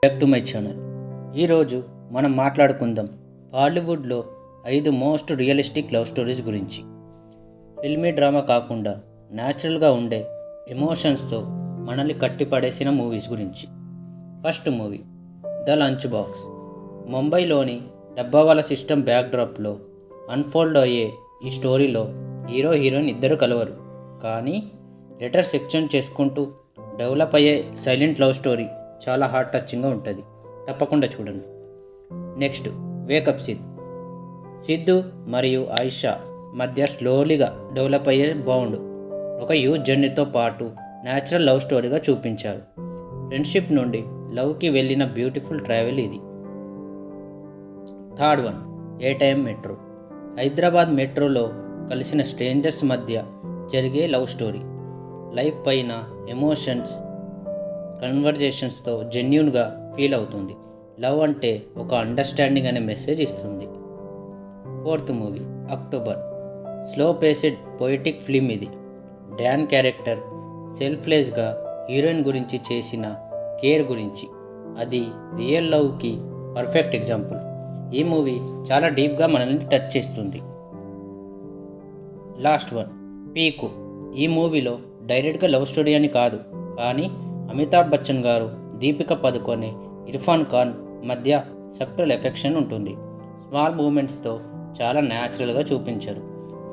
Back to my channel. ఈరోజు మనం మాట్లాడుకుందాం బాలీవుడ్లో 5 మోస్ట్ రియలిస్టిక్ లవ్ స్టోరీస్ గురించి. ఫిల్మీ డ్రామా కాకుండా న్యాచురల్గా ఉండే ఎమోషన్స్తో మనల్ని కట్టిపడేసిన మూవీస్ గురించి. First movie the lunch box. ముంబైలోని డబ్బావాల సిస్టమ్ బ్యాక్డ్రాప్లో అన్ఫోల్డ్ అయ్యే ఈ స్టోరీలో హీరో హీరోయిన్ ఇద్దరు కలవరు, కానీ లెటర్స్ ఎక్స్చేంజ్ చేసుకుంటూ డెవలప్ అయ్యే సైలెంట్ లవ్ స్టోరీ చాలా హార్ట్ టచింగ్గా ఉంటుంది. తప్పకుండా చూడండి. Next wake up Sid. సిద్ధు మరియు ఆయిషా మధ్య స్లోలీగా డెవలప్ అయ్యే బాండ్ ఒక యూత్ జర్నీతో పాటు న్యాచురల్ లవ్ స్టోరీగా చూపించారు. ఫ్రెండ్షిప్ నుండి లవ్కి వెళ్ళిన బ్యూటిఫుల్ ట్రావెల్ ఇది. థర్డ్ వన్ ఏ టైమ్ మెట్రో. హైదరాబాద్ మెట్రోలో కలిసిన స్ట్రేంజర్స్ మధ్య జరిగే లవ్ స్టోరీ. లైఫ్ పైన ఎమోషన్స్ కన్వర్జేషన్స్తో జెన్యూన్గా ఫీల్ అవుతుంది. లవ్ అంటే ఒక అండర్స్టాండింగ్ అనే మెసేజ్ ఇస్తుంది. Fourth movie October. Slow paced poetic film ఇది. డాన్ క్యారెక్టర్ సెల్ఫ్లెస్గా హీరోయిన్ గురించి చేసిన కేర్ గురించి, అది రియల్ లవ్కి పర్ఫెక్ట్ ఎగ్జాంపుల్. ఈ మూవీ చాలా డీప్గా మనల్ని టచ్ చేస్తుంది. Last one peak. ఈ మూవీలో డైరెక్ట్గా లవ్ స్టోరీ అని కాదు, కానీ అమితాబ్ బచ్చన్ గారు, దీపిక పదుకొనే, ఇర్ఫాన్ ఖాన్ మధ్య సబ్టల్ ఎఫెక్షన్ ఉంటుంది. స్మాల్ మూమెంట్స్తో చాలా న్యాచురల్గా చూపించారు.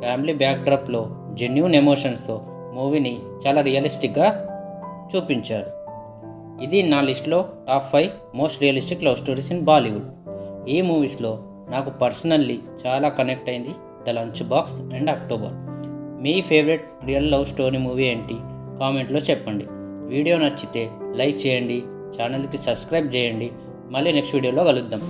ఫ్యామిలీ బ్యాక్డ్రాప్లో జెన్యూన్ ఎమోషన్స్తో మూవీని చాలా రియలిస్టిక్గా చూపించారు. ఇది నా లిస్ట్లో top 5 most realistic love stories in Bollywood. ఈ మూవీస్లో నాకు పర్సనల్లీ చాలా కనెక్ట్ అయింది the lunch box and October. Me favourite real love story movie ఏంటి కామెంట్లో చెప్పండి. వీడియో నచ్చితే లైక్ చేయండి, ఛానల్కి సబ్స్క్రైబ్ చేయండి. మళ్ళీ నెక్స్ట్ వీడియోలో కలుద్దాం.